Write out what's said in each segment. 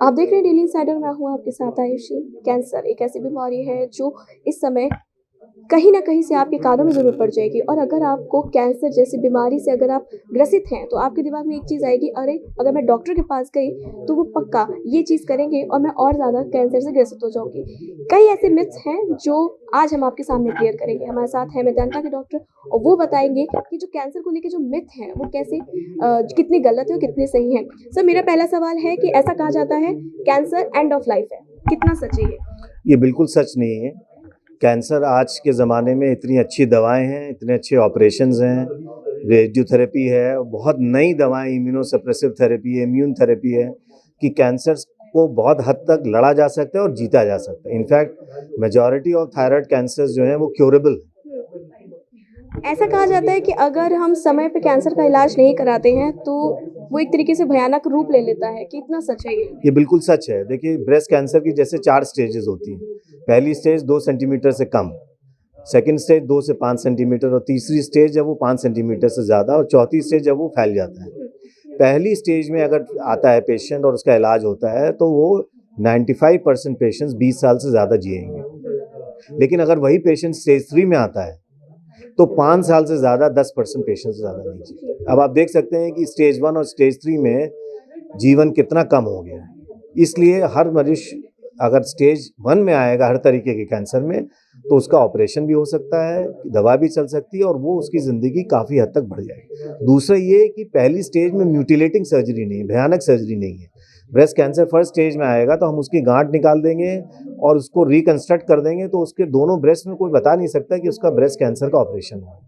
आप देख रहे हैं डेली इंसाइडर, मैं हूँ आपके साथ आयुषी। कैंसर एक ऐसी बीमारी है जो इस समय कहीं न कहीं से आपके कानों में ज़रूर पड़ जाएगी, और अगर आपको कैंसर जैसी बीमारी से अगर आप ग्रसित हैं, तो आपके दिमाग में एक चीज़ आएगी, अरे! अगर मैं डॉक्टर के पास गई, तो वो पक्का ये चीज़ करेंगे और मैं और ज़्यादा कैंसर से ग्रसित हो जाऊँगी। कई ऐसे मिथ्स हैं जो आज हम आपके सामने क्लियर करेंगे। हमारे साथ हैं मेदांता के डॉक्टर, और वो बताएँगे कि जो कैंसर को लेके जो मिथ हैं, वो कैसे कितने गलत है और कितने सही हैं। सर, मेरा पहला सवाल है कि ऐसा कहा जाता है कैंसर एंड ऑफ लाइफ है, कितना सच है ये? ये बिल्कुल सच नहीं है। कैंसर आज के ज़माने में इतनी अच्छी दवाएँ हैं, इतने अच्छे ऑपरेशंस हैं, रेडियोथेरेपी है, बहुत नई दवाएँ इम्यूनोसप्रेसिव थेरेपी है, इम्यून थेरेपी है कि कैंसर को बहुत हद तक लड़ा जा सकता है और जीता जा सकता है। In fact majority of thyroid cancers जो हैं वो क्यूरेबल हैं। ऐसा कहा जाता है कि अगर हम समय पे कैंसर का इलाज नहीं कराते हैं, तो वो एक तरीके से भयानक रूप ले लेता है। कितना सच है ये? ये बिल्कुल सच है। देखिए, ब्रेस्ट कैंसर की जैसे 4 स्टेजेस होती हैं। पहली स्टेज 2 सेंटीमीटर से कम, सेकंड स्टेज 2 से 5 सेंटीमीटर, और तीसरी स्टेज जब वो 5 सेंटीमीटर से ज़्यादा, और चौथी स्टेज जब वो फैल जाता है। पहली स्टेज में अगर आता है पेशेंट और उसका इलाज होता है, तो वो 95% पेशेंट्स 20 साल से ज़्यादा जिएंगे। लेकिन अगर वही पेशेंट स्टेज 3 में आता है, तो 5 साल से ज़्यादा 10% पेशेंट से ज़्यादा नहीं जीते। अब आप देख सकते हैं कि स्टेज 1 और स्टेज 3 में जीवन कितना कम हो गया है। इसलिए हर मरीज अगर स्टेज 1 में आएगा हर तरीके के कैंसर में, तो उसका ऑपरेशन भी हो सकता है, दवा भी चल सकती है, और वो उसकी ज़िंदगी काफ़ी हद तक बढ़ जाएगी। दूसरा ये कि पहली स्टेज में म्यूटिलेटिंग सर्जरी नहीं है, भयानक सर्जरी नहीं है। ब्रेस्ट कैंसर फर्स्ट स्टेज में आएगा तो हम उसकी गांठ निकाल देंगे और उसको रिकंस्ट्रक्ट कर देंगे, तो उसके दोनों ब्रेस्ट में कोई बता नहीं सकता कि उसका ब्रेस्ट कैंसर का ऑपरेशन हुआ।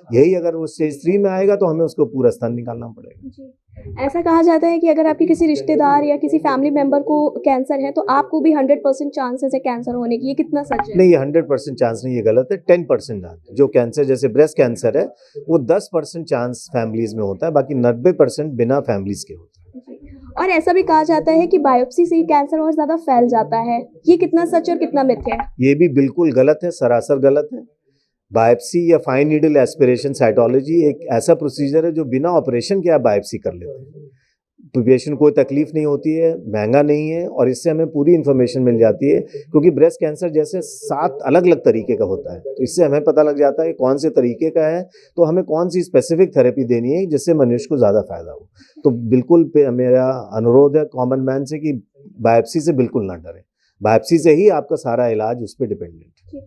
यही अगर वो स्टेज 3 में आएगा तो हमें उसको पूरा स्तन निकालना पड़ेगा। जी। ऐसा कहा जाता है कि अगर आपके किसी रिश्तेदार या किसी फैमिली मेंबर को कैंसर है, तो आपको भी 100% चांसेस है कैंसर होने की। ये कितना सच है? नहीं, ये 100% चांस नहीं, ये गलत है। 10% चांस। जो कैंसर जैसे ब्रेस्ट कैंसर है, वो 10% चांस फैमिलीज में होता है, बाकी 90% बिना फैमिलीज के होता है। जी। और ऐसा भी कहा जाता है कि बायोप्सी से ही कैंसर और ज़्यादा फैल जाता है। ये कितना सच और कितना मिथ है? ये भी बिल्कुल गलत है, सरासर गलत है। बायोप्सी या फाइन नीडल एस्पिरेशन साइटोलॉजी एक ऐसा प्रोसीजर है जो बिना ऑपरेशन के आप बायोप्सी कर लेते हैं। तो पेशेंट को कोई तकलीफ नहीं होती है, महंगा नहीं है, और इससे हमें पूरी इन्फॉर्मेशन मिल जाती है, क्योंकि ब्रेस्ट कैंसर जैसे 7 अलग अलग तरीके का होता है। तो इससे हमें पता लग जाता है कौन से तरीके का है, तो हमें कौन सी स्पेसिफिक थेरेपी देनी है जिससे मनुष्य को ज़्यादा फायदा हो। तो बिल्कुल मेरा अनुरोध है कॉमन मैन से कि बायोप्सी से बिल्कुल ना डरें। बायोप्सी से ही आपका सारा इलाज उस पर डिपेंडेंट है।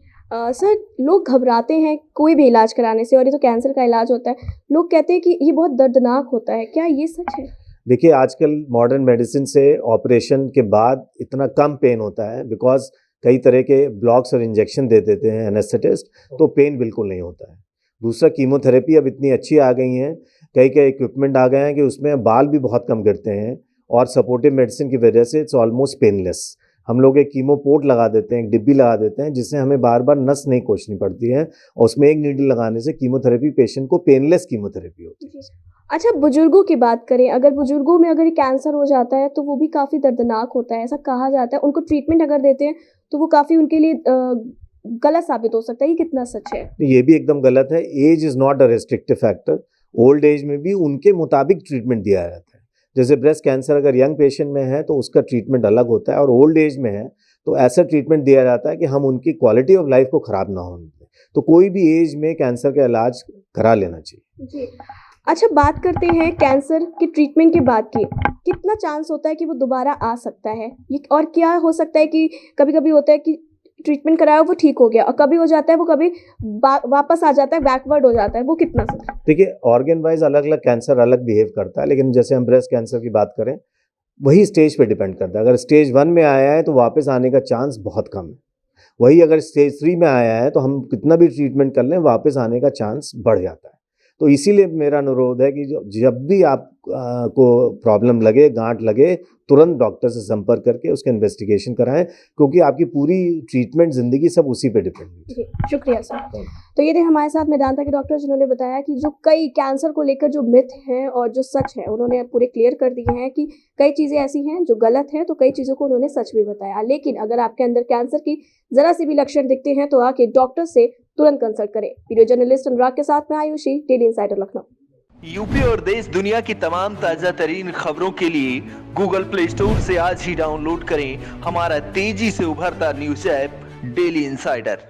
सर, लोग घबराते हैं कोई भी इलाज कराने से, और ये तो कैंसर का इलाज होता है। लोग कहते हैं कि ये बहुत दर्दनाक होता है, क्या ये सच है? देखिए, आजकल मॉडर्न मेडिसिन से ऑपरेशन के बाद इतना कम पेन होता है, बिकॉज कई तरह के ब्लॉक्स और इंजेक्शन दे देते हैं एनेस्थेटिस्ट, तो पेन बिल्कुल नहीं होता है। दूसरा, कीमोथेरेपी अब इतनी अच्छी आ गई हैं, कई कई इक्विपमेंट आ गए हैं कि उसमें बाल भी बहुत कम गिरते हैं, और सपोर्टिव मेडिसिन की वजह से इट्स ऑलमोस्ट पेनलेस। हम लोग एक कीमो पोर्ट लगा देते हैं, एक डिब्बी लगा देते हैं, जिससे हमें बार बार नस नहीं कोसनी पड़ती है, और उसमें एक नीडल लगाने से कीमोथेरेपी पेशेंट को पेनलेस कीमोथेरेपी होती है। अच्छा, बुजुर्गों की बात करें, अगर बुजुर्गों में अगर ये कैंसर हो जाता है, तो वो भी काफ़ी दर्दनाक होता है, ऐसा कहा जाता है। उनको ट्रीटमेंट अगर देते हैं, तो वो काफ़ी उनके लिए गलत साबित हो सकता है। ये कितना सच है? ये भी एकदम गलत है। Age is not a restrictive factor. Old age में भी उनके मुताबिक ट्रीटमेंट दिया जाता है। जैसे ब्रेस्ट कैंसर अगर यंग पेशेंट में है तो उसका ट्रीटमेंट अलग होता है, और ओल्ड एज में है तो ऐसा ट्रीटमेंट दिया जाता है कि हम उनकी क्वालिटी ऑफ लाइफ को ख़राब ना होने दें। तो कोई भी एज में कैंसर का इलाज करा लेना चाहिए। जी। अच्छा, बात करते हैं कैंसर के ट्रीटमेंट के बाद की। कितना चांस होता है कि वो दोबारा आ सकता है? ये और क्या हो सकता है कि कभी-कभी होता है कि ट्रीटमेंट कराया वो ठीक हो गया, और कभी हो जाता है वो कभी वापस आ जाता है, बैकवर्ड हो जाता है, वो कितना सच है? देखिए, ऑर्गन वाइज अलग अलग कैंसर अलग बिहेव करता है, लेकिन जैसे हम ब्रेस्ट कैंसर की बात करें, वही स्टेज पे डिपेंड करता है। अगर स्टेज 1 में आया है तो वापस आने का चांस बहुत कम है। वही अगर स्टेज 3 में आया है तो हम कितना भी ट्रीटमेंट कर लें, वापस आने का चांस बढ़ जाता है। तो इसीलिए मेरा अनुरोध है कि जब भी आप को प्रॉब्लम लगे, गांठ लगे, तुरंत डॉक्टर से संपर्क करके उसका इन्वेस्टिगेशन कराएं, क्योंकि आपकी पूरी ट्रीटमेंट ज़िंदगी सब उसी पे डिपेंड है। जी, शुक्रिया सर। तो ये थे हमारे साथ मेदांता के डॉक्टर, जिन्होंने बताया कि जो कई कैंसर को लेकर जो मिथ हैं और जो सच है, उन्होंने पूरे क्लियर कर दिए हैं कि कई चीज़ें ऐसी हैं जो गलत हैं, तो कई चीज़ों को उन्होंने सच भी बताया। लेकिन अगर आपके अंदर कैंसर की ज़रा सी भी लक्षण दिखते हैं, तो आके डॉक्टर से तुरंत कंसल्ट करें। वीडियो जर्नलिस्ट अनुराग के साथ मैं Ayushi, daily insider Lucknow. UP और देश दुनिया की तमाम ताजा तरीन खबरों के लिए गूगल प्ले स्टोर से आज ही डाउनलोड करें हमारा तेजी से उभरता न्यूज ऐप डेली इंसाइडर।